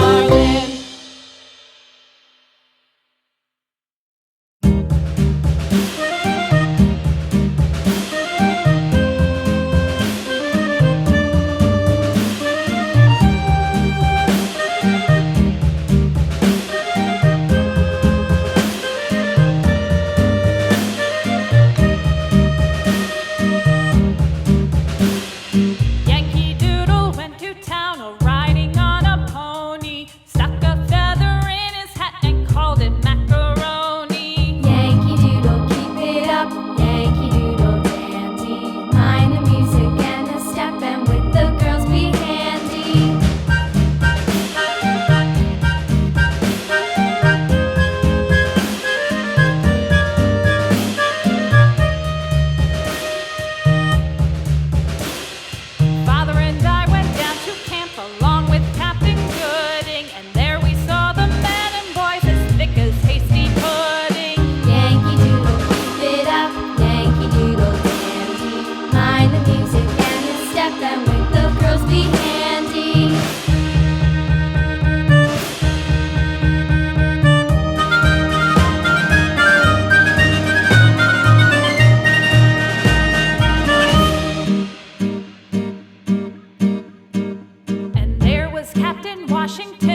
darling. Yankee Doodle went to town riding on a pony, stuck a feather in his hat and called it macaroni. Yankee Doodle, keep it up, Yankee Doodle dandy. Mind the music and the step, and with the girls be handy. Father and I went down to camp along with Captain Gooding, and there we saw the men and boys as thick as hasty pudding. Yankee Doodle, keep it up, Yankee Doodle dandy. Mind the music and the step, and with the girls be handy. And there was Captain Washington